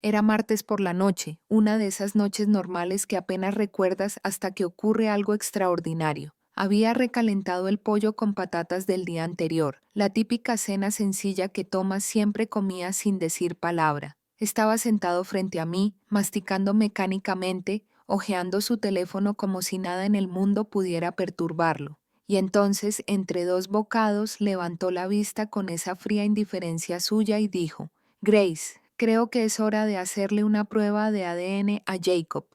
Era martes por la noche, una de esas noches normales que apenas recuerdas hasta que ocurre algo extraordinario. Había recalentado el pollo con patatas del día anterior, la típica cena sencilla que Thomas siempre comía sin decir palabra. Estaba sentado frente a mí, masticando mecánicamente, hojeando su teléfono como si nada en el mundo pudiera perturbarlo. Y entonces, entre dos bocados, levantó la vista con esa fría indiferencia suya y dijo: Grace, creo que es hora de hacerle una prueba de ADN a Jacob.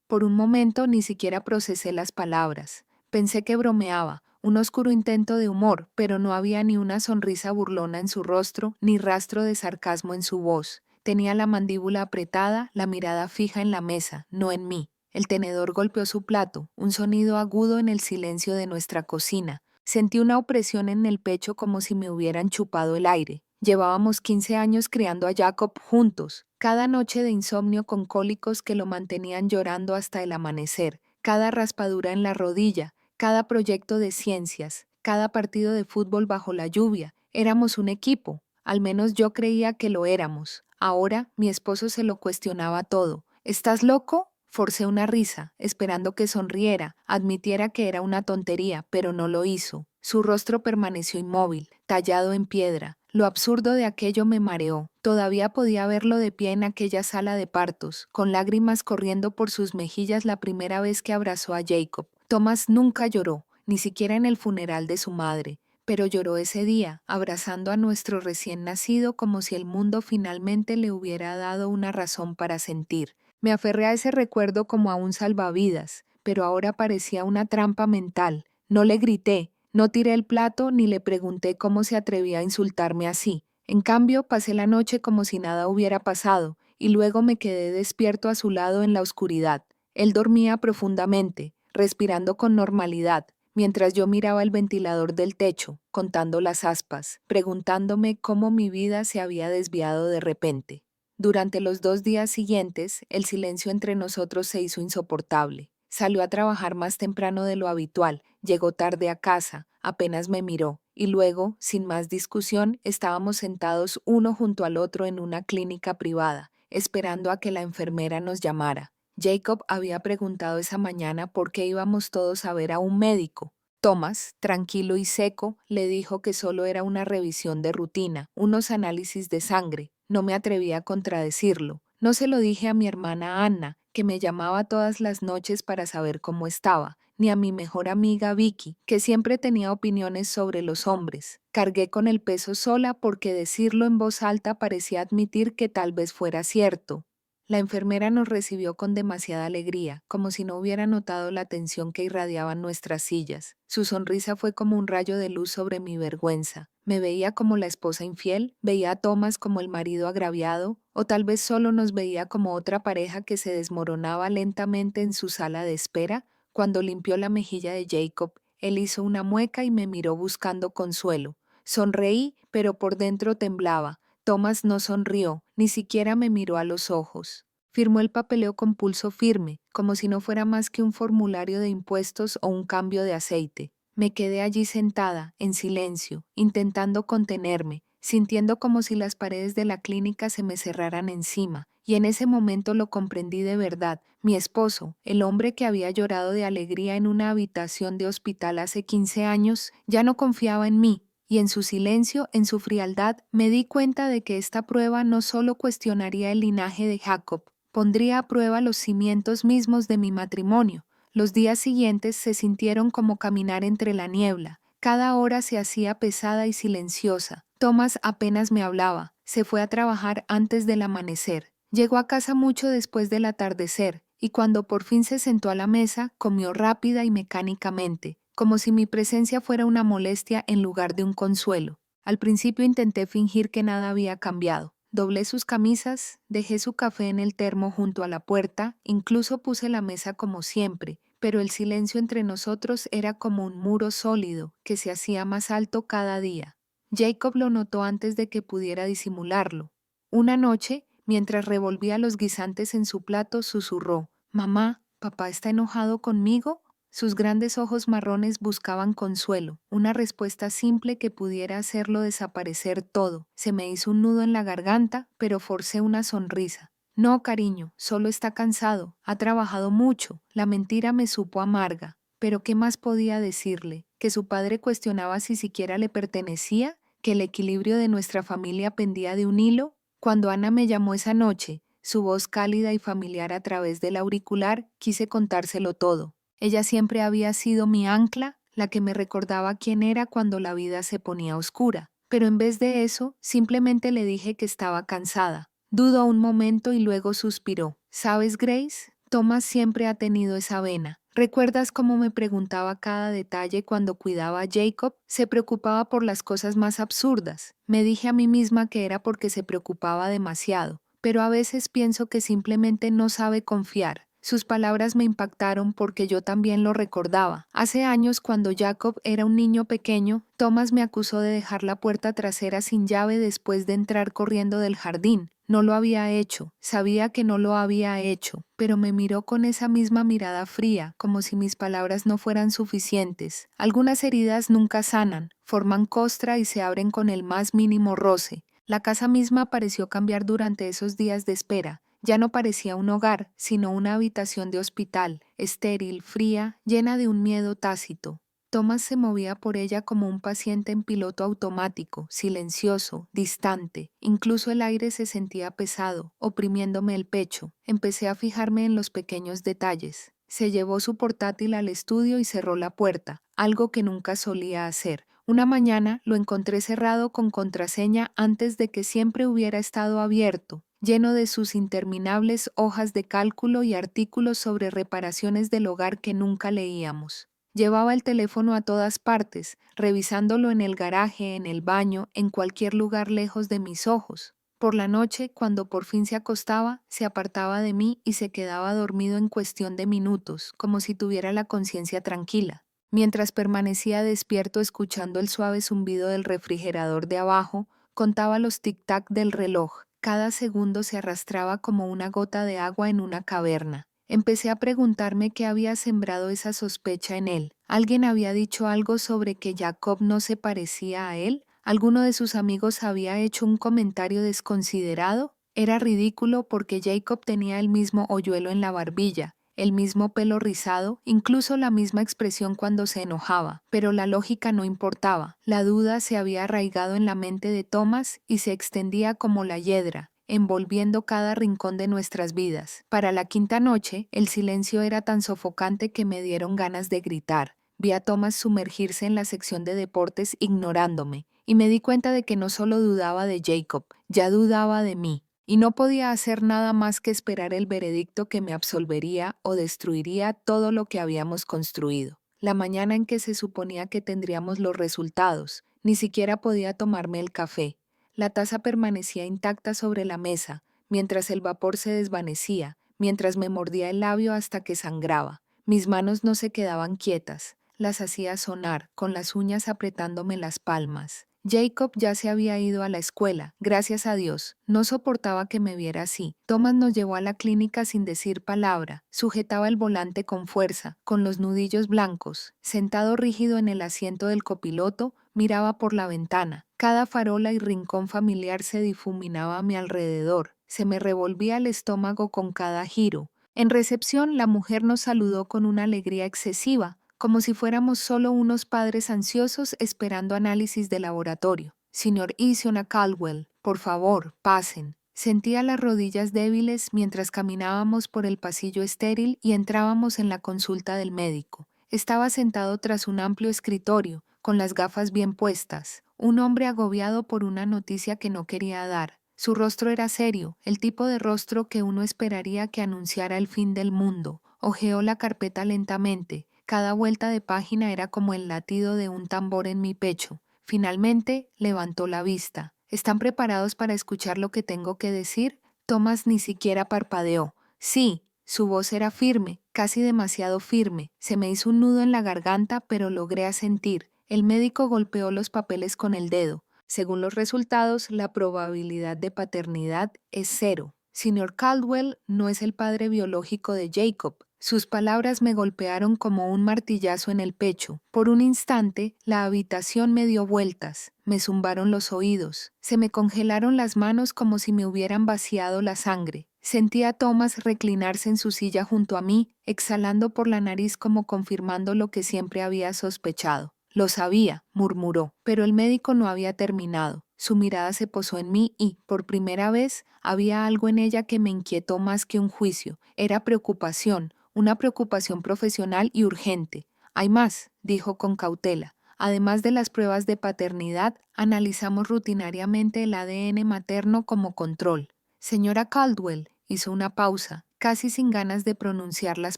Por un momento ni siquiera procesé las palabras. Pensé que bromeaba, un oscuro intento de humor, pero no había ni una sonrisa burlona en su rostro, ni rastro de sarcasmo en su voz. Tenía la mandíbula apretada, la mirada fija en la mesa, no en mí. El tenedor golpeó su plato, un sonido agudo en el silencio de nuestra cocina. Sentí una opresión en el pecho como si me hubieran chupado el aire. Llevábamos 15 años criando a Jacob juntos, cada noche de insomnio con cólicos que lo mantenían llorando hasta el amanecer, cada raspadura en la rodilla, cada proyecto de ciencias, cada partido de fútbol bajo la lluvia. Éramos un equipo, al menos yo creía que lo éramos. Ahora mi esposo se lo cuestionaba todo. ¿Estás loco? Forcé una risa, esperando que sonriera, admitiera que era una tontería, pero no lo hizo. Su rostro permaneció inmóvil, tallado en piedra. Lo absurdo de aquello me mareó. Todavía podía verlo de pie en aquella sala de partos, con lágrimas corriendo por sus mejillas la primera vez que abrazó a Jacob. Thomas nunca lloró, ni siquiera en el funeral de su madre, pero lloró ese día, abrazando a nuestro recién nacido como si el mundo finalmente le hubiera dado una razón para sentir. Me aferré a ese recuerdo como a un salvavidas, pero ahora parecía una trampa mental. No le grité, no tiré el plato ni le pregunté cómo se atrevía a insultarme así. En cambio, pasé la noche como si nada hubiera pasado, y luego me quedé despierto a su lado en la oscuridad. Él dormía profundamente, respirando con normalidad, mientras yo miraba el ventilador del techo, contando las aspas, preguntándome cómo mi vida se había desviado de repente. Durante los 2 días siguientes, el silencio entre nosotros se hizo insoportable. Salió a trabajar más temprano de lo habitual, llegó tarde a casa, apenas me miró, y luego, sin más discusión, estábamos sentados uno junto al otro en una clínica privada, esperando a que la enfermera nos llamara. Jacob había preguntado esa mañana por qué íbamos todos a ver a un médico. Thomas, tranquilo y seco, le dijo que solo era una revisión de rutina, unos análisis de sangre. No me atreví a contradecirlo. No se lo dije a mi hermana Anna, que me llamaba todas las noches para saber cómo estaba, ni a mi mejor amiga Vicky, que siempre tenía opiniones sobre los hombres. Cargué con el peso sola porque decirlo en voz alta parecía admitir que tal vez fuera cierto. La enfermera nos recibió con demasiada alegría, como si no hubiera notado la tensión que irradiaban nuestras sillas. Su sonrisa fue como un rayo de luz sobre mi vergüenza. Me veía como la esposa infiel, veía a Thomas como el marido agraviado, o tal vez solo nos veía como otra pareja que se desmoronaba lentamente en su sala de espera. Cuando limpió la mejilla de Jacob, él hizo una mueca y me miró buscando consuelo. Sonreí, pero por dentro temblaba. Thomas no sonrió, ni siquiera me miró a los ojos. Firmó el papeleo con pulso firme, como si no fuera más que un formulario de impuestos o un cambio de aceite. Me quedé allí sentada, en silencio, intentando contenerme, sintiendo como si las paredes de la clínica se me cerraran encima, y en ese momento lo comprendí de verdad. Mi esposo, el hombre que había llorado de alegría en una habitación de hospital hace 15 años, ya no confiaba en mí. Y en su silencio, en su frialdad, me di cuenta de que esta prueba no solo cuestionaría el linaje de Jacob, pondría a prueba los cimientos mismos de mi matrimonio. Los días siguientes se sintieron como caminar entre la niebla. Cada hora se hacía pesada y silenciosa. Thomas apenas me hablaba. Se fue a trabajar antes del amanecer. Llegó a casa mucho después del atardecer, y cuando por fin se sentó a la mesa, comió rápida y mecánicamente, como si mi presencia fuera una molestia en lugar de un consuelo. Al principio intenté fingir que nada había cambiado. Doblé sus camisas, dejé su café en el termo junto a la puerta, incluso puse la mesa como siempre, pero el silencio entre nosotros era como un muro sólido que se hacía más alto cada día. Jacob lo notó antes de que pudiera disimularlo. Una noche, mientras revolvía los guisantes en su plato, susurró: «Mamá, ¿papá está enojado conmigo?». Sus grandes ojos marrones buscaban consuelo, una respuesta simple que pudiera hacerlo desaparecer todo. Se me hizo un nudo en la garganta, pero forcé una sonrisa. No, cariño, solo está cansado, ha trabajado mucho. La mentira me supo amarga. Pero ¿qué más podía decirle? ¿Que su padre cuestionaba si siquiera le pertenecía? ¿Que el equilibrio de nuestra familia pendía de un hilo? Cuando Ana me llamó esa noche, su voz cálida y familiar a través del auricular, quise contárselo todo. Ella siempre había sido mi ancla, la que me recordaba quién era cuando la vida se ponía oscura. Pero en vez de eso, simplemente le dije que estaba cansada. Dudó un momento y luego suspiró. ¿Sabes, Grace? Thomas siempre ha tenido esa vena. ¿Recuerdas cómo me preguntaba cada detalle cuando cuidaba a Jacob? Se preocupaba por las cosas más absurdas. Me dije a mí misma que era porque se preocupaba demasiado, pero a veces pienso que simplemente no sabe confiar. Sus palabras me impactaron porque yo también lo recordaba. Hace años, cuando Jacob era un niño pequeño, Thomas me acusó de dejar la puerta trasera sin llave después de entrar corriendo del jardín. No lo había hecho, sabía que no lo había hecho, pero me miró con esa misma mirada fría, como si mis palabras no fueran suficientes. Algunas heridas nunca sanan, forman costra y se abren con el más mínimo roce. La casa misma pareció cambiar durante esos días de espera. Ya no parecía un hogar, sino una habitación de hospital, estéril, fría, llena de un miedo tácito. Thomas se movía por ella como un paciente en piloto automático, silencioso, distante. Incluso el aire se sentía pesado, oprimiéndome el pecho. Empecé a fijarme en los pequeños detalles. Se llevó su portátil al estudio y cerró la puerta, algo que nunca solía hacer. Una mañana lo encontré cerrado con contraseña antes de que siempre hubiera estado abierto, lleno de sus interminables hojas de cálculo y artículos sobre reparaciones del hogar que nunca leíamos. Llevaba el teléfono a todas partes, revisándolo en el garaje, en el baño, en cualquier lugar lejos de mis ojos. Por la noche, cuando por fin se acostaba, se apartaba de mí y se quedaba dormido en cuestión de minutos, como si tuviera la conciencia tranquila. Mientras permanecía despierto escuchando el suave zumbido del refrigerador de abajo, contaba los tic-tac del reloj. Cada segundo se arrastraba como una gota de agua en una caverna. Empecé a preguntarme qué había sembrado esa sospecha en él. ¿Alguien había dicho algo sobre que Jacob no se parecía a él? ¿Alguno de sus amigos había hecho un comentario desconsiderado? Era ridículo porque Jacob tenía el mismo hoyuelo en la barbilla, el mismo pelo rizado, incluso la misma expresión cuando se enojaba, pero la lógica no importaba. La duda se había arraigado en la mente de Thomas y se extendía como la hiedra, envolviendo cada rincón de nuestras vidas. Para la quinta noche, el silencio era tan sofocante que me dieron ganas de gritar. Vi a Thomas sumergirse en la sección de deportes ignorándome, y me di cuenta de que no solo dudaba de Jacob, ya dudaba de mí. Y no podía hacer nada más que esperar el veredicto que me absolvería o destruiría todo lo que habíamos construido. La mañana en que se suponía que tendríamos los resultados, ni siquiera podía tomarme el café. La taza permanecía intacta sobre la mesa, mientras el vapor se desvanecía, mientras me mordía el labio hasta que sangraba. Mis manos no se quedaban quietas, las hacía sonar, con las uñas apretándome las palmas. Jacob ya se había ido a la escuela, gracias a Dios. No soportaba que me viera así. Thomas nos llevó a la clínica sin decir palabra. Sujetaba el volante con fuerza, con los nudillos blancos. Sentado rígido en el asiento del copiloto, miraba por la ventana. Cada farola y rincón familiar se difuminaba a mi alrededor. Se me revolvía el estómago con cada giro. En recepción, la mujer nos saludó con una alegría excesiva, como si fuéramos solo unos padres ansiosos esperando análisis de laboratorio. Señor Isiona Caldwell, por favor, pasen. Sentía las rodillas débiles mientras caminábamos por el pasillo estéril y entrábamos en la consulta del médico. Estaba sentado tras un amplio escritorio, con las gafas bien puestas, un hombre agobiado por una noticia que no quería dar. Su rostro era serio, el tipo de rostro que uno esperaría que anunciara el fin del mundo. Hojeó la carpeta lentamente. Cada vuelta de página era como el latido de un tambor en mi pecho. Finalmente, levantó la vista. ¿Están preparados para escuchar lo que tengo que decir? Thomas ni siquiera parpadeó. Sí. Su voz era firme, casi demasiado firme. Se me hizo un nudo en la garganta, pero logré asentir. El médico golpeó los papeles con el dedo. Según los resultados, la probabilidad de paternidad es 0. Señor Caldwell no es el padre biológico de Jacob. Sus palabras me golpearon como un martillazo en el pecho. Por un instante, la habitación me dio vueltas. Me zumbaron los oídos. Se me congelaron las manos como si me hubieran vaciado la sangre. Sentí a Thomas reclinarse en su silla junto a mí, exhalando por la nariz como confirmando lo que siempre había sospechado. Lo sabía, murmuró, pero el médico no había terminado. Su mirada se posó en mí y, por primera vez, había algo en ella que me inquietó más que un juicio. Era preocupación, una preocupación profesional y urgente. Hay más, dijo con cautela. Además de las pruebas de paternidad, analizamos rutinariamente el ADN materno como control. Señora Caldwell, hizo una pausa, casi sin ganas de pronunciar las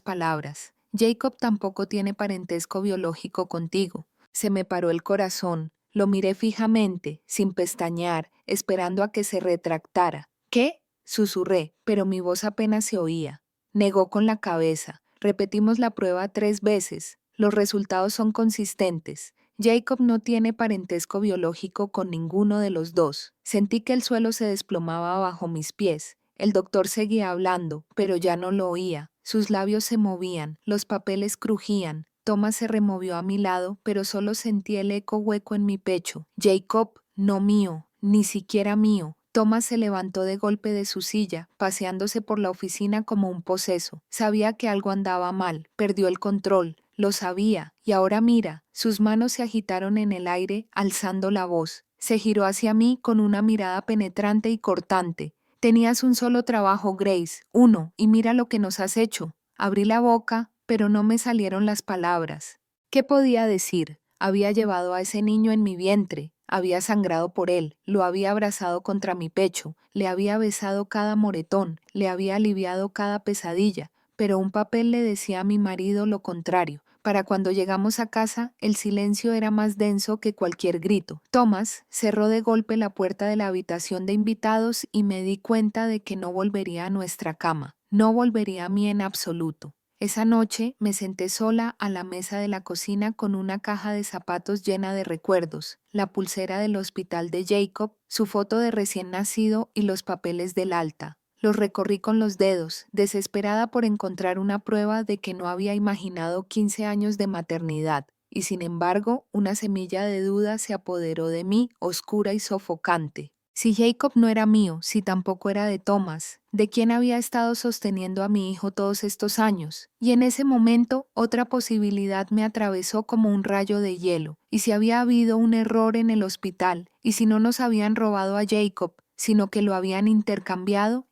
palabras. Jacob tampoco tiene parentesco biológico contigo. Se me paró el corazón. Lo miré fijamente, sin pestañear, esperando a que se retractara. ¿Qué? Susurré, pero mi voz apenas se oía. Negó con la cabeza. Repetimos la prueba 3 veces. Los resultados son consistentes. Jacob no tiene parentesco biológico con ninguno de los dos. Sentí que el suelo se desplomaba bajo mis pies. El doctor seguía hablando, pero ya no lo oía. Sus labios se movían, los papeles crujían. Thomas se removió a mi lado, pero solo sentí el eco hueco en mi pecho. Jacob, no mío, ni siquiera mío. Thomas se levantó de golpe de su silla, paseándose por la oficina como un poseso. Sabía que algo andaba mal, perdió el control. Lo sabía, y ahora mira, sus manos se agitaron en el aire, alzando la voz. Se giró hacia mí con una mirada penetrante y cortante. Tenías un solo trabajo, Grace, uno, y mira lo que nos has hecho. Abrí la boca, pero no me salieron las palabras. ¿Qué podía decir? Había llevado a ese niño en mi vientre, había sangrado por él, lo había abrazado contra mi pecho, le había besado cada moretón, le había aliviado cada pesadilla, pero un papel le decía a mi marido lo contrario. Para cuando llegamos a casa, el silencio era más denso que cualquier grito. Thomas cerró de golpe la puerta de la habitación de invitados y me di cuenta de que no volvería a nuestra cama. No volvería a mí en absoluto. Esa noche me senté sola a la mesa de la cocina con una caja de zapatos llena de recuerdos, la pulsera del hospital de Jacob, su foto de recién nacido y los papeles del alta. Los recorrí con los dedos, desesperada por encontrar una prueba de que no había imaginado 15 años de maternidad, y sin embargo, una semilla de duda se apoderó de mí, oscura y sofocante. Si Jacob no era mío, si tampoco era de Thomas, ¿de quién había estado sosteniendo a mi hijo todos estos años? Y en ese momento, otra posibilidad me atravesó como un rayo de hielo. ¿Y si había habido un error en el hospital? ¿Y si no nos habían robado a Jacob, sino que lo habían intercambiado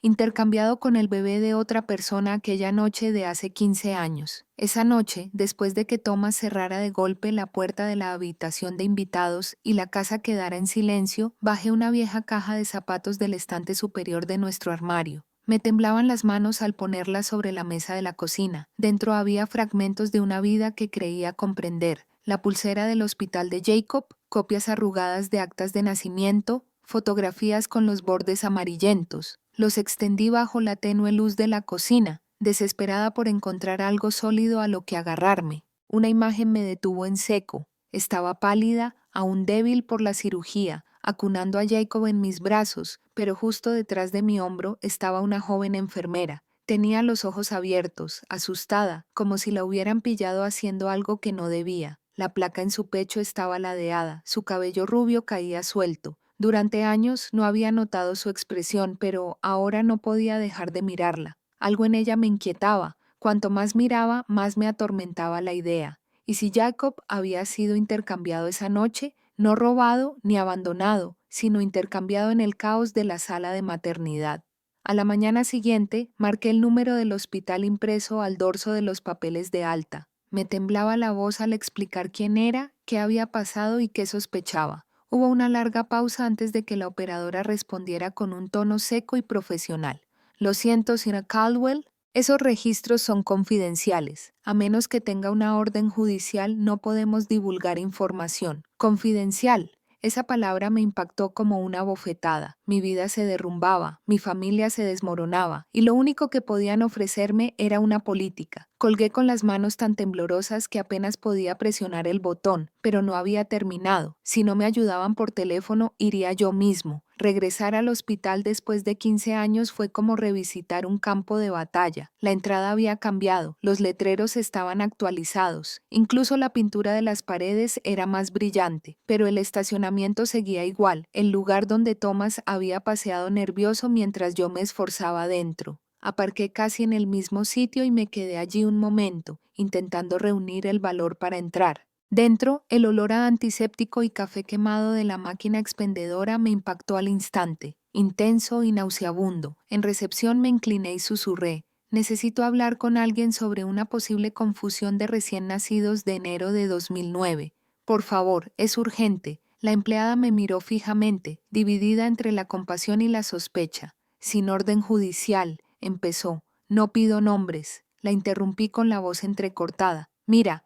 con el bebé de otra persona aquella noche de hace 15 años? Esa noche, después de que Thomas cerrara de golpe la puerta de la habitación de invitados y la casa quedara en silencio, bajé una vieja caja de zapatos del estante superior de nuestro armario. Me temblaban las manos al ponerla sobre la mesa de la cocina. Dentro había fragmentos de una vida que creía comprender. La pulsera del hospital de Jacob, copias arrugadas de actas de nacimiento, fotografías con los bordes amarillentos. Los extendí bajo la tenue luz de la cocina, desesperada por encontrar algo sólido a lo que agarrarme. Una imagen me detuvo en seco. Estaba pálida, aún débil por la cirugía, acunando a Jacob en mis brazos, pero justo detrás de mi hombro estaba una joven enfermera. Tenía los ojos abiertos, asustada, como si la hubieran pillado haciendo algo que no debía. La placa en su pecho estaba ladeada, su cabello rubio caía suelto. Durante años no había notado su expresión, pero ahora no podía dejar de mirarla. Algo en ella me inquietaba. Cuanto más miraba, más me atormentaba la idea. ¿Y si Jacob había sido intercambiado esa noche? No robado ni abandonado, sino intercambiado en el caos de la sala de maternidad. A la mañana siguiente, marqué el número del hospital impreso al dorso de los papeles de alta. Me temblaba la voz al explicar quién era, qué había pasado y qué sospechaba. Hubo una larga pausa antes de que la operadora respondiera con un tono seco y profesional. Lo siento, señora Caldwell, esos registros son confidenciales. A menos que tenga una orden judicial, no podemos divulgar información. Confidencial. Esa palabra me impactó como una bofetada. Mi vida se derrumbaba, mi familia se desmoronaba, y lo único que podían ofrecerme era una política. Colgué con las manos tan temblorosas que apenas podía presionar el botón, pero no había terminado. Si no me ayudaban por teléfono, iría yo mismo. Regresar al hospital después de 15 años fue como revisitar un campo de batalla. La entrada había cambiado, los letreros estaban actualizados, incluso la pintura de las paredes era más brillante, pero el estacionamiento seguía igual, el lugar donde Thomas había paseado nervioso mientras yo me esforzaba dentro. Aparqué casi en el mismo sitio y me quedé allí un momento, intentando reunir el valor para entrar. Dentro, el olor a antiséptico y café quemado de la máquina expendedora me impactó al instante, intenso y nauseabundo. En recepción me incliné y susurré: necesito hablar con alguien sobre una posible confusión de recién nacidos de enero de 2009. Por favor, es urgente. La empleada me miró fijamente, dividida entre la compasión y la sospecha. Sin orden judicial, empezó. No pido nombres. La interrumpí con la voz entrecortada. Mira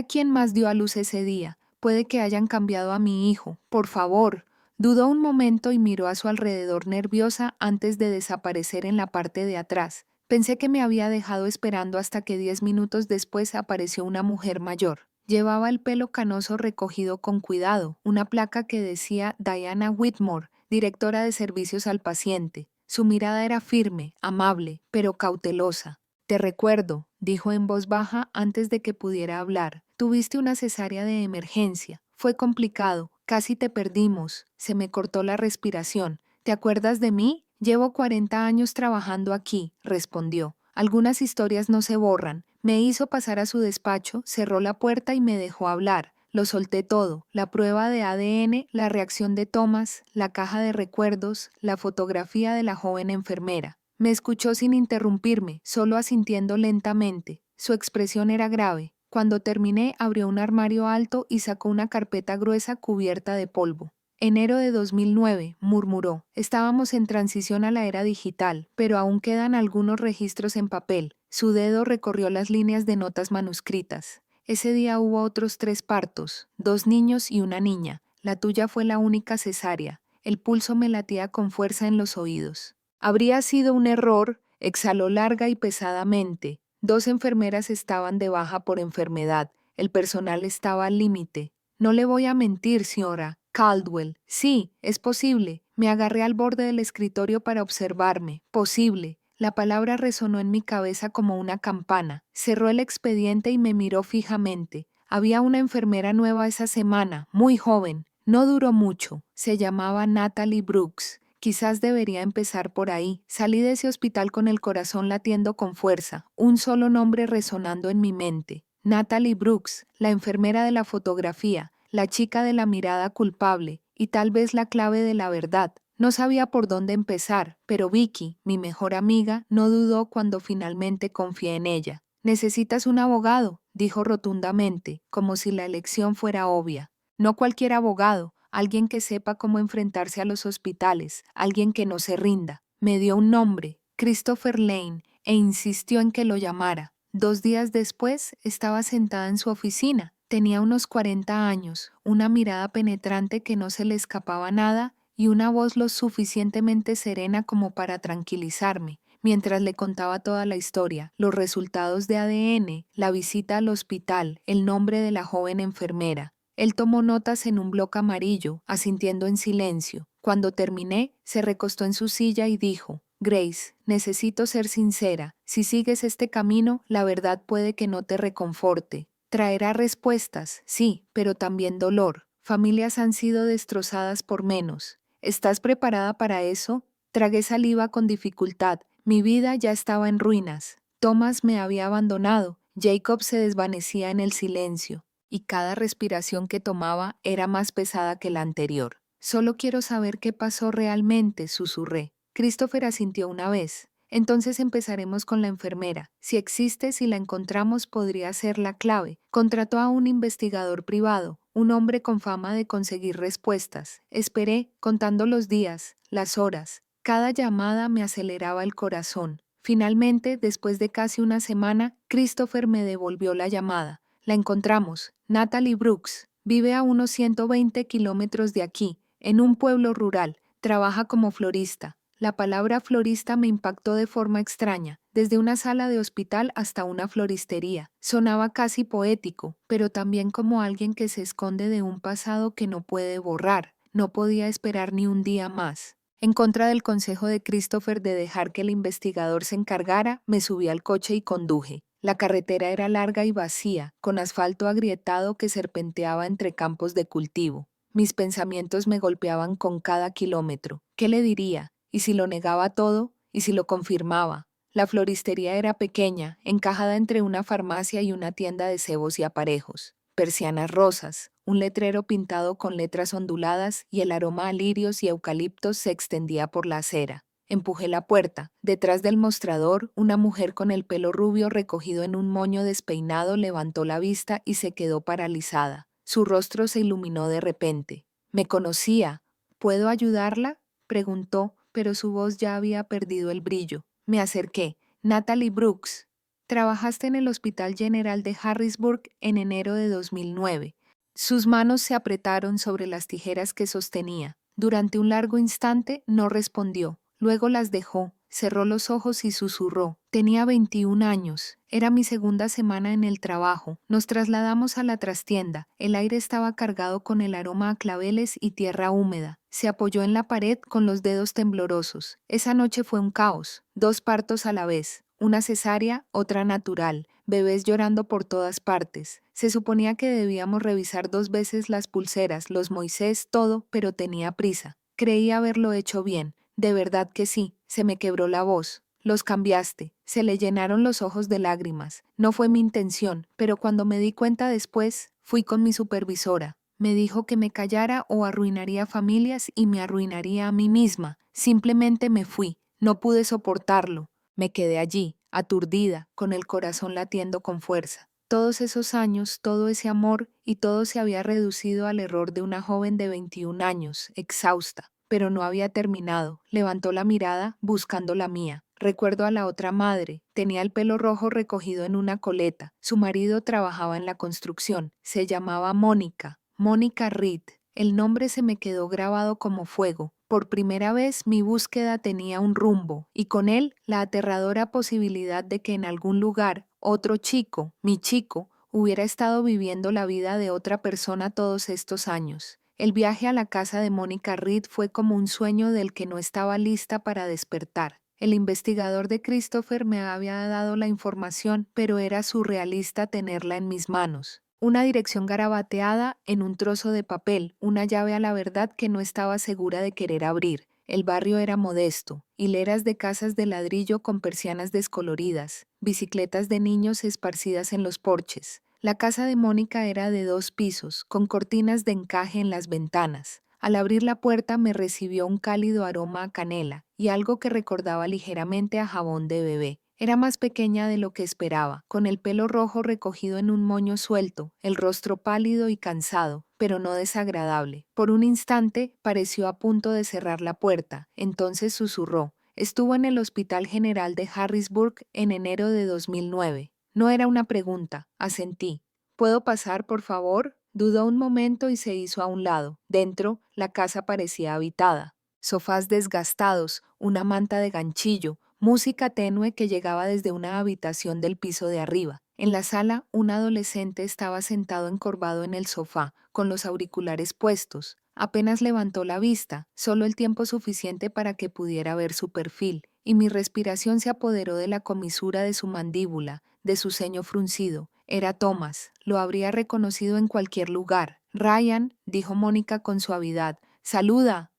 quién más dio a luz ese día. Puede que hayan cambiado a mi hijo. Por favor. Dudó un momento y miró a su alrededor nerviosa antes de desaparecer en la parte de atrás. Pensé que me había dejado esperando hasta que 10 minutos después apareció una mujer mayor. Llevaba el pelo canoso recogido con cuidado, una placa que decía Diana Whitmore, directora de servicios al paciente. Su mirada era firme, amable, pero cautelosa. Te recuerdo, dijo en voz baja antes de que pudiera hablar. Tuviste una cesárea de emergencia. Fue complicado. Casi te perdimos. Se me cortó la respiración. ¿Te acuerdas de mí? Llevo 40 años trabajando aquí, respondió. Algunas historias no se borran. Me hizo pasar a su despacho, cerró la puerta y me dejó hablar. Lo solté todo, la prueba de ADN, la reacción de Thomas, la caja de recuerdos, la fotografía de la joven enfermera. Me escuchó sin interrumpirme, solo asintiendo lentamente. Su expresión era grave. Cuando terminé, abrió un armario alto y sacó una carpeta gruesa cubierta de polvo. Enero de 2009, murmuró. Estábamos en transición a la era digital, pero aún quedan algunos registros en papel. Su dedo recorrió las líneas de notas manuscritas. Ese día hubo otros 3 partos, 2 niños y una niña. La tuya fue la única cesárea. El pulso me latía con fuerza en los oídos. Habría sido un error, exhaló larga y pesadamente. 2 enfermeras estaban de baja por enfermedad. El personal estaba al límite. No le voy a mentir, señora Caldwell. Sí, es posible. Me agarré al borde del escritorio para observarme. Posible. La palabra resonó en mi cabeza como una campana. Cerró el expediente y me miró fijamente. Había una enfermera nueva esa semana, muy joven. No duró mucho. Se llamaba Natalie Brooks. Quizás debería empezar por ahí. Salí de ese hospital con el corazón latiendo con fuerza, un solo nombre resonando en mi mente. Natalie Brooks, la enfermera de la fotografía, la chica de la mirada culpable y tal vez la clave de la verdad. No sabía por dónde empezar, pero Vicky, mi mejor amiga, no dudó cuando finalmente confié en ella. «Necesitas un abogado», dijo rotundamente, como si la elección fuera obvia. «No cualquier abogado, alguien que sepa cómo enfrentarse a los hospitales, alguien que no se rinda». Me dio un nombre, Christopher Lane, e insistió en que lo llamara. 2 días después estaba sentada en su oficina. Tenía unos 40 años, una mirada penetrante que no se le escapaba nada y una voz lo suficientemente serena como para tranquilizarme, mientras le contaba toda la historia, los resultados de ADN, la visita al hospital, el nombre de la joven enfermera. Él tomó notas en un bloc amarillo, asintiendo en silencio. Cuando terminé, se recostó en su silla y dijo: «Grace, necesito ser sincera. Si sigues este camino, la verdad puede que no te reconforte. Traerá respuestas, sí, pero también dolor. Familias han sido destrozadas por menos. ¿Estás preparada para eso?» Tragué saliva con dificultad. Mi vida ya estaba en ruinas. Thomas me había abandonado. Jacob se desvanecía en el silencio, y cada respiración que tomaba era más pesada que la anterior. «Solo quiero saber qué pasó realmente», susurré. Christopher asintió una vez. «Entonces empezaremos con la enfermera. Si existe, si la encontramos, podría ser la clave». Contrató a un investigador privado, un hombre con fama de conseguir respuestas. Esperé, contando los días, las horas. Cada llamada me aceleraba el corazón. Finalmente, después de casi una semana, Christopher me devolvió la llamada. «La encontramos. Natalie Brooks. Vive a unos 120 kilómetros de aquí, en un pueblo rural. Trabaja como florista». La palabra florista me impactó de forma extraña, desde una sala de hospital hasta una floristería. Sonaba casi poético, pero también como alguien que se esconde de un pasado que no puede borrar. No podía esperar ni un día más. En contra del consejo de Christopher de dejar que el investigador se encargara, me subí al coche y conduje. La carretera era larga y vacía, con asfalto agrietado que serpenteaba entre campos de cultivo. Mis pensamientos me golpeaban con cada kilómetro. ¿Qué le diría? ¿Y si lo negaba todo? ¿Y si lo confirmaba? La floristería era pequeña, encajada entre una farmacia y una tienda de cebos y aparejos. Persianas rosas, un letrero pintado con letras onduladas y el aroma a lirios y eucaliptos se extendía por la acera. Empujé la puerta. Detrás del mostrador, una mujer con el pelo rubio recogido en un moño despeinado levantó la vista y se quedó paralizada. Su rostro se iluminó de repente. Me conocía. ¿Puedo ayudarla?, preguntó, pero su voz ya había perdido el brillo. Me acerqué. Natalie Brooks. Trabajaste en el Hospital General de Harrisburg en enero de 2009. Sus manos se apretaron sobre las tijeras que sostenía. Durante un largo instante no respondió. Luego las dejó, cerró los ojos y susurró. Tenía 21 años. Era mi segunda semana en el trabajo. Nos trasladamos a la trastienda. El aire estaba cargado con el aroma a claveles y tierra húmeda. Se apoyó en la pared con los dedos temblorosos. Esa noche fue un caos. 2 partos a la vez. Una cesárea, otra natural. Bebés llorando por todas partes. Se suponía que debíamos revisar 2 veces las pulseras, los Moisés, todo, pero tenía prisa. Creí haberlo hecho bien. De verdad que sí. Se me quebró la voz. Los cambiaste. Se le llenaron los ojos de lágrimas. No fue mi intención, pero cuando me di cuenta después, fui con mi supervisora. Me dijo que me callara o arruinaría familias y me arruinaría a mí misma. Simplemente me fui. No pude soportarlo. Me quedé allí, aturdida, con el corazón latiendo con fuerza. Todos esos años, todo ese amor, y todo se había reducido al error de una joven de 21 años, exhausta. Pero no había terminado. Levantó la mirada, buscando la mía. Recuerdo a la otra madre. Tenía el pelo rojo recogido en una coleta. Su marido trabajaba en la construcción. Se llamaba Mónica. Mónica Reed. El nombre se me quedó grabado como fuego. Por primera vez mi búsqueda tenía un rumbo, y con él la aterradora posibilidad de que en algún lugar otro chico, mi chico, hubiera estado viviendo la vida de otra persona todos estos años. El viaje a la casa de Mónica Reed fue como un sueño del que no estaba lista para despertar. El investigador de Christopher me había dado la información, pero era surrealista tenerla en mis manos. Una dirección garabateada en un trozo de papel, una llave a la verdad que no estaba segura de querer abrir. El barrio era modesto, hileras de casas de ladrillo con persianas descoloridas, bicicletas de niños esparcidas en los porches. La casa de Mónica era de 2 pisos, con cortinas de encaje en las ventanas. Al abrir la puerta me recibió un cálido aroma a canela y algo que recordaba ligeramente a jabón de bebé. Era más pequeña de lo que esperaba, con el pelo rojo recogido en un moño suelto, el rostro pálido y cansado, pero no desagradable. Por un instante pareció a punto de cerrar la puerta, entonces susurró. Estuvo en el Hospital General de Harrisburg en enero de 2009. No era una pregunta, asentí. ¿Puedo pasar, por favor? Dudó un momento y se hizo a un lado. Dentro, la casa parecía habitada. Sofás desgastados, una manta de ganchillo, música tenue que llegaba desde una habitación del piso de arriba. En la sala, un adolescente estaba sentado encorvado en el sofá, con los auriculares puestos. Apenas levantó la vista, solo el tiempo suficiente para que pudiera ver su perfil, y mi respiración se apoderó de la comisura de su mandíbula, de su ceño fruncido. Era Thomas, lo habría reconocido en cualquier lugar. Ryan, dijo Mónica con suavidad, ¡saluda!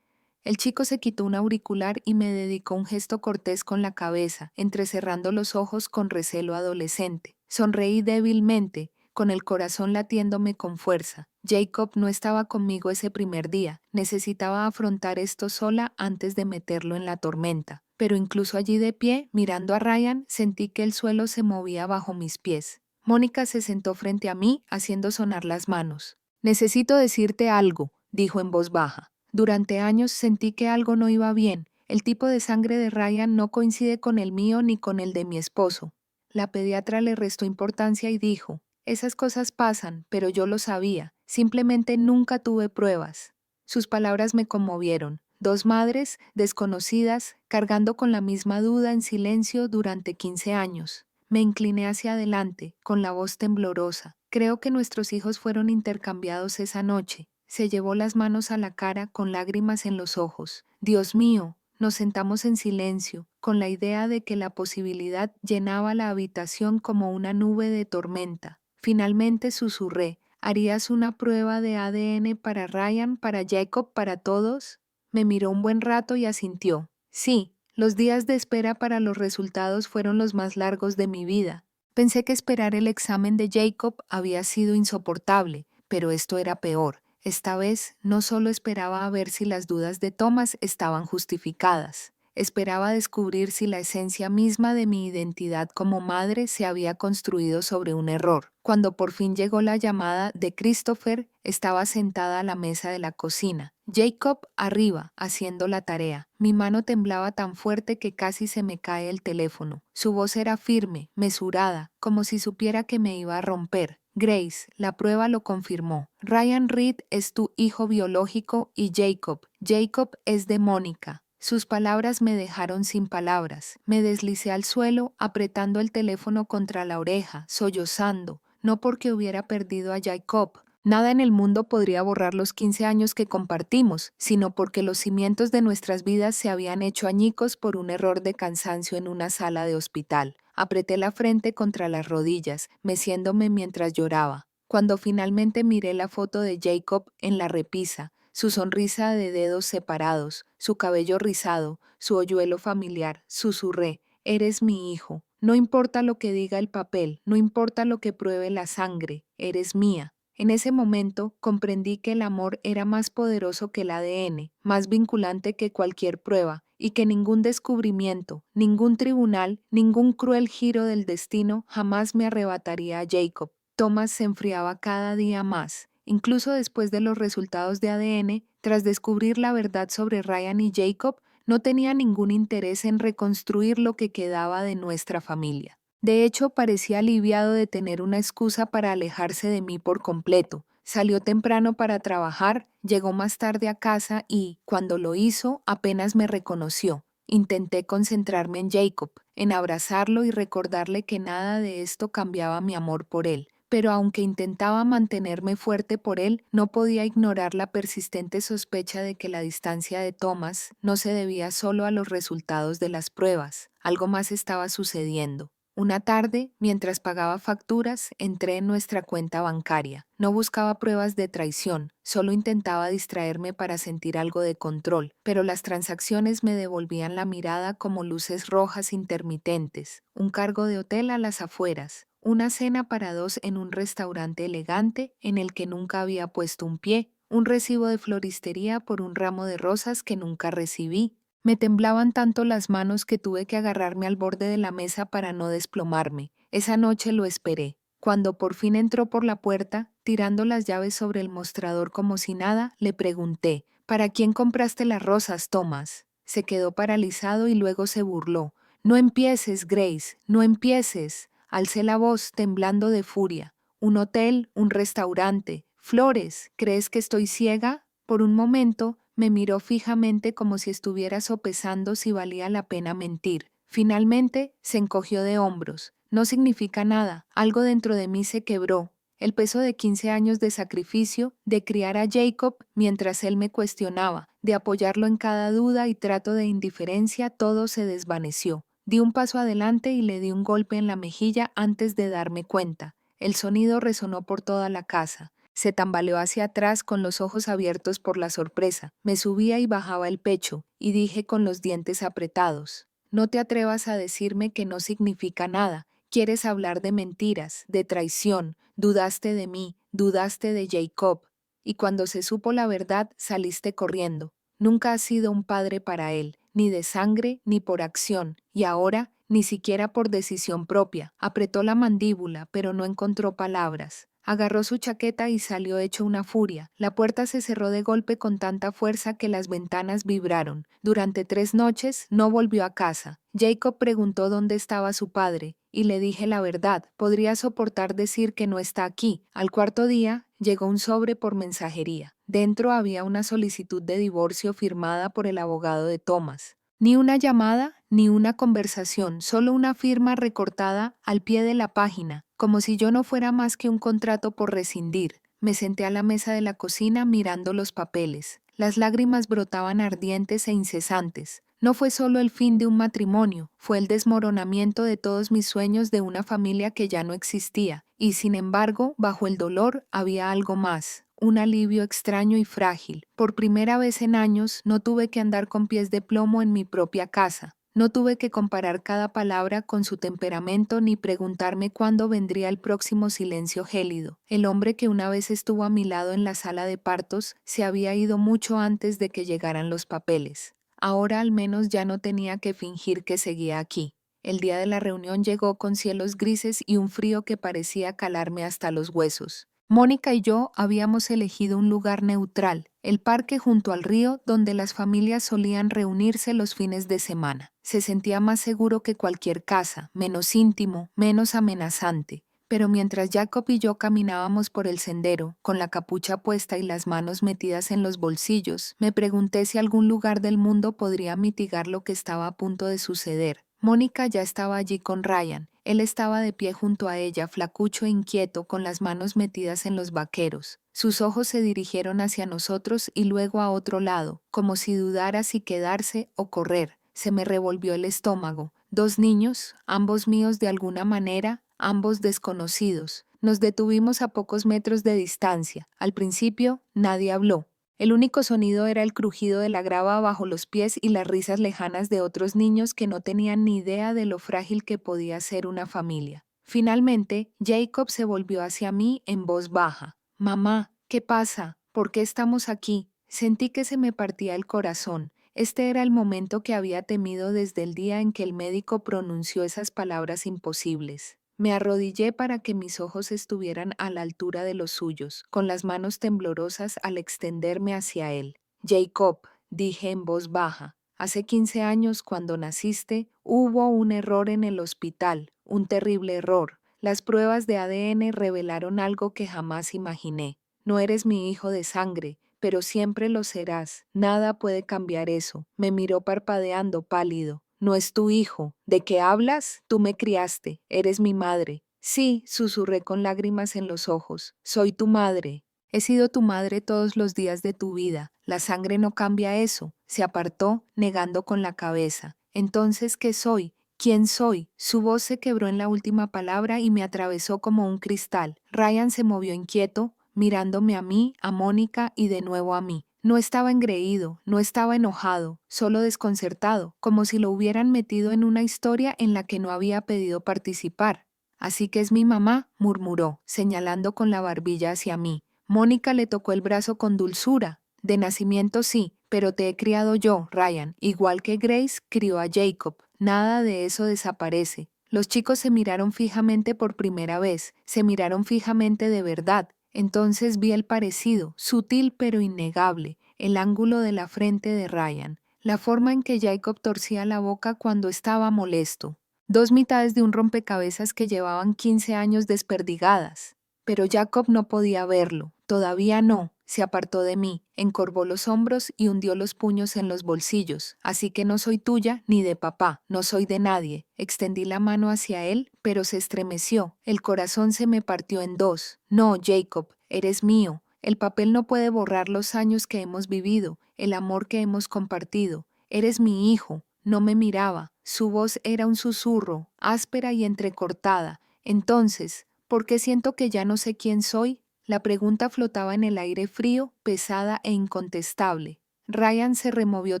El chico se quitó un auricular y me dedicó un gesto cortés con la cabeza, entrecerrando los ojos con recelo adolescente. Sonreí débilmente, con el corazón latiéndome con fuerza. Jacob no estaba conmigo ese primer día. Necesitaba afrontar esto sola antes de meterlo en la tormenta. Pero incluso allí de pie, mirando a Ryan, sentí que el suelo se movía bajo mis pies. Mónica se sentó frente a mí, haciendo sonar las manos. «Necesito decirte algo», dijo en voz baja. Durante años sentí que algo no iba bien. El tipo de sangre de Ryan no coincide con el mío ni con el de mi esposo. La pediatra le restó importancia y dijo, esas cosas pasan, pero yo lo sabía. Simplemente nunca tuve pruebas. Sus palabras me conmovieron. 2 madres, desconocidas, cargando con la misma duda en silencio durante 15 años. Me incliné hacia adelante, con la voz temblorosa. Creo que nuestros hijos fueron intercambiados esa noche. Se llevó las manos a la cara con lágrimas en los ojos. Dios mío, nos sentamos en silencio, con la idea de que la posibilidad llenaba la habitación como una nube de tormenta. Finalmente susurré, ¿harías una prueba de ADN para Ryan, para Jacob, para todos? Me miró un buen rato y asintió. Sí, Los días de espera para los resultados fueron los más largos de mi vida. Pensé que esperar el examen de Jacob había sido insoportable, pero esto era peor. Esta vez no solo esperaba a ver si las dudas de Thomas estaban justificadas. Esperaba descubrir si la esencia misma de mi identidad como madre se había construido sobre un error. Cuando por fin llegó la llamada de Christopher, estaba sentada a la mesa de la cocina. Jacob arriba, haciendo la tarea. Mi mano temblaba tan fuerte que casi se me cae el teléfono. Su voz era firme, mesurada, como si supiera que me iba a romper. Grace, la prueba lo confirmó. Ryan Reed es tu hijo biológico y Jacob es de Mónica. Sus palabras me dejaron sin palabras. Me deslicé al suelo, apretando el teléfono contra la oreja, sollozando, no porque hubiera perdido a Jacob. Nada en el mundo podría borrar los 15 años que compartimos, sino porque los cimientos de nuestras vidas se habían hecho añicos por un error de cansancio en una sala de hospital. Apreté la frente contra las rodillas, meciéndome mientras lloraba. Cuando finalmente miré la foto de Jacob en la repisa, su sonrisa de dedos separados, su cabello rizado, su hoyuelo familiar, susurré: «Eres mi hijo. No importa lo que diga el papel, no importa lo que pruebe la sangre, eres mía». En ese momento comprendí que el amor era más poderoso que el ADN, más vinculante que cualquier prueba, y que ningún descubrimiento, ningún tribunal, ningún cruel giro del destino jamás me arrebataría a Jacob. Thomas se enfriaba cada día más. Incluso después de los resultados de ADN, tras descubrir la verdad sobre Ryan y Jacob, no tenía ningún interés en reconstruir lo que quedaba de nuestra familia. De hecho, parecía aliviado de tener una excusa para alejarse de mí por completo. Salió temprano para trabajar, llegó más tarde a casa y, cuando lo hizo, apenas me reconoció. Intenté concentrarme en Jacob, en abrazarlo y recordarle que nada de esto cambiaba mi amor por él. Pero aunque intentaba mantenerme fuerte por él, no podía ignorar la persistente sospecha de que la distancia de Thomas no se debía solo a los resultados de las pruebas. Algo más estaba sucediendo. Una tarde, mientras pagaba facturas, entré en nuestra cuenta bancaria. No buscaba pruebas de traición, solo intentaba distraerme para sentir algo de control, pero las transacciones me devolvían la mirada como luces rojas intermitentes, un cargo de hotel a las afueras, una cena para dos en un restaurante elegante en el que nunca había puesto un pie, un recibo de floristería por un ramo de rosas que nunca recibí. Me temblaban tanto las manos que tuve que agarrarme al borde de la mesa para no desplomarme. Esa noche lo esperé. Cuando por fin entró por la puerta, tirando las llaves sobre el mostrador como si nada, le pregunté: «¿Para quién compraste las rosas, Thomas?». Se quedó paralizado y luego se burló. «No empieces, Grace, no empieces». Alcé la voz, temblando de furia. «Un hotel, un restaurante, flores. ¿Crees que estoy ciega?». Por un momento me miró fijamente como si estuviera sopesando si valía la pena mentir. Finalmente se encogió de hombros. «No significa nada. Algo dentro de mí se quebró». El peso de 15 años de sacrificio, de criar a Jacob mientras él me cuestionaba, de apoyarlo en cada duda y trato de indiferencia, todo se desvaneció. Di un paso adelante y le di un golpe en la mejilla antes de darme cuenta. El sonido resonó por toda la casa. Se tambaleó hacia atrás con los ojos abiertos por la sorpresa. Me subía y bajaba el pecho, y dije con los dientes apretados: «No te atrevas a decirme que no significa nada. Quieres hablar de mentiras, de traición. Dudaste de mí, dudaste de Jacob. Y cuando se supo la verdad, saliste corriendo. Nunca has sido un padre para él, ni de sangre ni por acción, y ahora ni siquiera por decisión propia». Apretó la mandíbula, pero no encontró palabras. Agarró su chaqueta y salió hecho una furia. La puerta se cerró de golpe con tanta fuerza que las ventanas vibraron. Durante 3 noches no volvió a casa. Jacob preguntó dónde estaba su padre, y le dije la verdad. Podría soportar decir que no está aquí. Al 4.º día llegó un sobre por mensajería. Dentro había una solicitud de divorcio firmada por el abogado de Thomas. Ni una llamada, ni una conversación, solo una firma recortada al pie de la página, como si yo no fuera más que un contrato por rescindir. Me senté a la mesa de la cocina mirando los papeles. Las lágrimas brotaban ardientes e incesantes. No fue solo el fin de un matrimonio, fue el desmoronamiento de todos mis sueños de una familia que ya no existía. Y sin embargo, bajo el dolor había algo más. Un alivio extraño y frágil. Por primera vez en años no tuve que andar con pies de plomo en mi propia casa. No tuve que comparar cada palabra con su temperamento ni preguntarme cuándo vendría el próximo silencio gélido. El hombre que una vez estuvo a mi lado en la sala de partos se había ido mucho antes de que llegaran los papeles. Ahora al menos ya no tenía que fingir que seguía aquí. El día de la reunión llegó con cielos grises y un frío que parecía calarme hasta los huesos. Mónica y yo habíamos elegido un lugar neutral, el parque junto al río donde las familias solían reunirse los fines de semana. Se sentía más seguro que cualquier casa, menos íntimo, menos amenazante. Pero mientras Jacob y yo caminábamos por el sendero, con la capucha puesta y las manos metidas en los bolsillos, me pregunté si algún lugar del mundo podría mitigar lo que estaba a punto de suceder. Mónica ya estaba allí con Ryan. Él estaba de pie junto a ella, flacucho e inquieto, con las manos metidas en los vaqueros. Sus ojos se dirigieron hacia nosotros y luego a otro lado, como si dudara si quedarse o correr. Se me revolvió el estómago. Dos niños, ambos míos de alguna manera, ambos desconocidos. Nos detuvimos a pocos metros de distancia. Al principio, nadie habló. El único sonido era el crujido de la grava bajo los pies y las risas lejanas de otros niños que no tenían ni idea de lo frágil que podía ser una familia. Finalmente, Jacob se volvió hacia mí en voz baja. «Mamá, ¿qué pasa? ¿Por qué estamos aquí?» Sentí que se me partía el corazón. Este era el momento que había temido desde el día en que el médico pronunció esas palabras imposibles. Me arrodillé para que mis ojos estuvieran a la altura de los suyos, con las manos temblorosas al extenderme hacia él. «Jacob», dije en voz baja, «hace 15 años, cuando naciste, hubo un error en el hospital, un terrible error. Las pruebas de ADN revelaron algo que jamás imaginé. No eres mi hijo de sangre, pero siempre lo serás. Nada puede cambiar eso». Me miró parpadeando, pálido. «No es tu hijo. ¿De qué hablas? Tú me criaste. Eres mi madre». «Sí», susurré con lágrimas en los ojos. «Soy tu madre. He sido tu madre todos los días de tu vida. La sangre no cambia eso». Se apartó, negando con la cabeza. «Entonces, ¿qué soy? ¿Quién soy?». Su voz se quebró en la última palabra y me atravesó como un cristal. Ryan se movió inquieto, mirándome a mí, a Mónica y de nuevo a mí. No estaba engreído, no estaba enojado, solo desconcertado, como si lo hubieran metido en una historia en la que no había pedido participar. «Así que es mi mamá», murmuró, señalando con la barbilla hacia mí. Mónica le tocó el brazo con dulzura. «De nacimiento sí, pero te he criado yo, Ryan, igual que Grace crió a Jacob. Nada de eso desaparece». Los chicos se miraron fijamente por primera vez, se miraron fijamente de verdad. Entonces vi el parecido, sutil pero innegable, el ángulo de la frente de Ryan, la forma en que Jacob torcía la boca cuando estaba molesto. Dos mitades de un rompecabezas que llevaban 15 años desperdigadas. Pero Jacob no podía verlo, todavía no. Se apartó de mí, encorvó los hombros y hundió los puños en los bolsillos. «Así que no soy tuya ni de papá, no soy de nadie». Extendí la mano hacia él, pero se estremeció. El corazón se me partió en dos. «No, Jacob, eres mío. El papel no puede borrar los años que hemos vivido, el amor que hemos compartido. Eres mi hijo». No me miraba. Su voz era un susurro, áspera y entrecortada. «Entonces, ¿por qué siento que ya no sé quién soy?». La pregunta flotaba en el aire frío, pesada e incontestable. Ryan se removió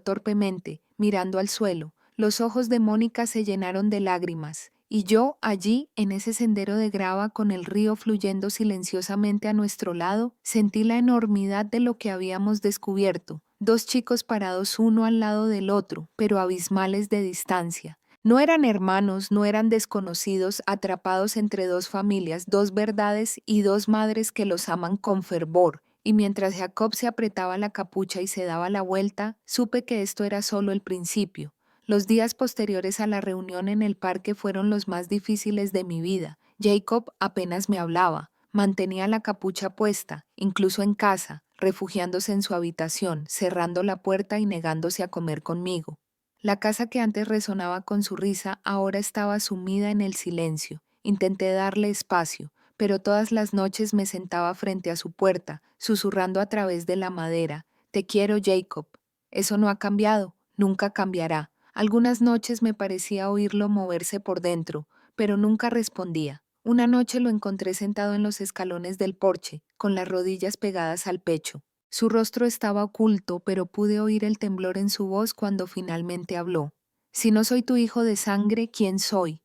torpemente, mirando al suelo. Los ojos de Mónica se llenaron de lágrimas. Y yo, allí, en ese sendero de grava con el río fluyendo silenciosamente a nuestro lado, sentí la enormidad de lo que habíamos descubierto. Dos chicos parados uno al lado del otro, pero abismales de distancia. No eran hermanos, no eran desconocidos, atrapados entre dos familias, dos verdades y dos madres que los aman con fervor. Y mientras Jacob se apretaba la capucha y se daba la vuelta, supe que esto era solo el principio. Los días posteriores a la reunión en el parque fueron los más difíciles de mi vida. Jacob apenas me hablaba, mantenía la capucha puesta, incluso en casa, refugiándose en su habitación, cerrando la puerta y negándose a comer conmigo. La casa que antes resonaba con su risa ahora estaba sumida en el silencio. Intenté darle espacio, pero todas las noches me sentaba frente a su puerta, susurrando a través de la madera: «Te quiero, Jacob». Eso no ha cambiado, nunca cambiará. Algunas noches me parecía oírlo moverse por dentro, pero nunca respondía. Una noche lo encontré sentado en los escalones del porche, con las rodillas pegadas al pecho. Su rostro estaba oculto, pero pude oír el temblor en su voz cuando finalmente habló. Si no soy tu hijo de sangre, ¿quién soy?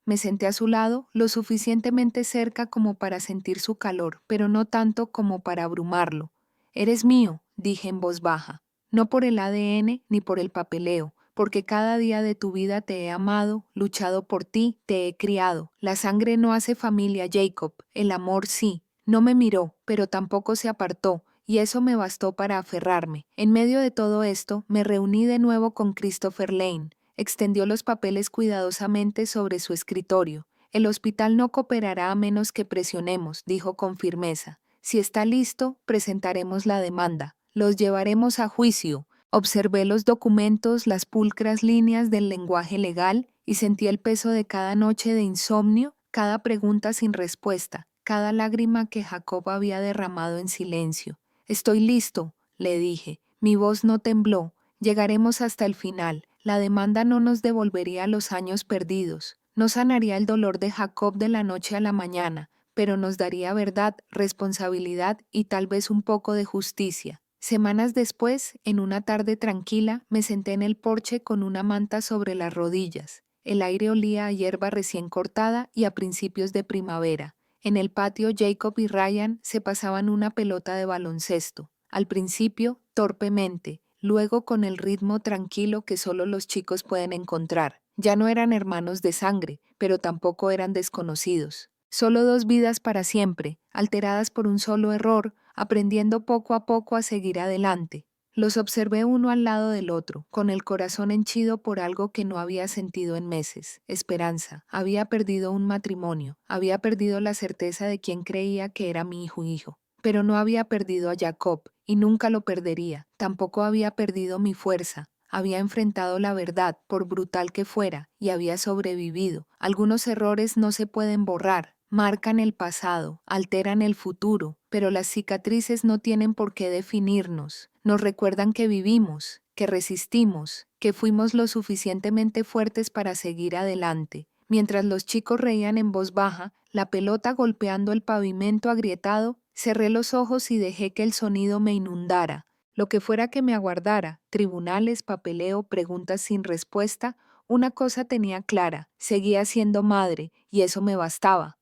Me senté a su lado, lo suficientemente cerca como para sentir su calor, pero no tanto como para abrumarlo. Eres mío, dije en voz baja, no por el ADN ni por el papeleo, porque cada día de tu vida te he amado, luchado por ti, te he criado. La sangre no hace familia, Jacob, el amor sí. No me miró, pero tampoco se apartó, y eso me bastó para aferrarme. En medio de todo esto, me reuní de nuevo con Christopher Lane. Extendió los papeles cuidadosamente sobre su escritorio. El hospital no cooperará a menos que presionemos, dijo con firmeza. Si está listo, presentaremos la demanda. Los llevaremos a juicio. Observé los documentos, las pulcras líneas del lenguaje legal y sentí el peso de cada noche de insomnio, cada pregunta sin respuesta, cada lágrima que Jacob había derramado en silencio. Estoy listo, le dije. Mi voz no tembló. Llegaremos hasta el final. La demanda no nos devolvería los años perdidos. No sanaría el dolor de Jacob de la noche a la mañana, pero nos daría verdad, responsabilidad y tal vez un poco de justicia. Semanas después, en una tarde tranquila, me senté en el porche con una manta sobre las rodillas. El aire olía a hierba recién cortada y a principios de primavera. En el patio, Jacob y Ryan se pasaban una pelota de baloncesto. Al principio, torpemente, luego con el ritmo tranquilo que solo los chicos pueden encontrar. Ya no eran hermanos de sangre, pero tampoco eran desconocidos. Solo dos vidas para siempre, alteradas por un solo error, aprendiendo poco a poco a seguir adelante. Los observé uno al lado del otro, con el corazón henchido por algo que no había sentido en meses. Esperanza. Había perdido un matrimonio. Había perdido la certeza de quien creía que era mi hijo. Pero no había perdido a Jacob, y nunca lo perdería. Tampoco había perdido mi fuerza. Había enfrentado la verdad, por brutal que fuera, y había sobrevivido. Algunos errores no se pueden borrar. Marcan el pasado, alteran el futuro, pero las cicatrices no tienen por qué definirnos. Nos recuerdan que vivimos, que resistimos, que fuimos lo suficientemente fuertes para seguir adelante. Mientras los chicos reían en voz baja, la pelota golpeando el pavimento agrietado, cerré los ojos y dejé que el sonido me inundara. Lo que fuera que me aguardara, tribunales, papeleo, preguntas sin respuesta, una cosa tenía clara, seguía siendo madre, y eso me bastaba.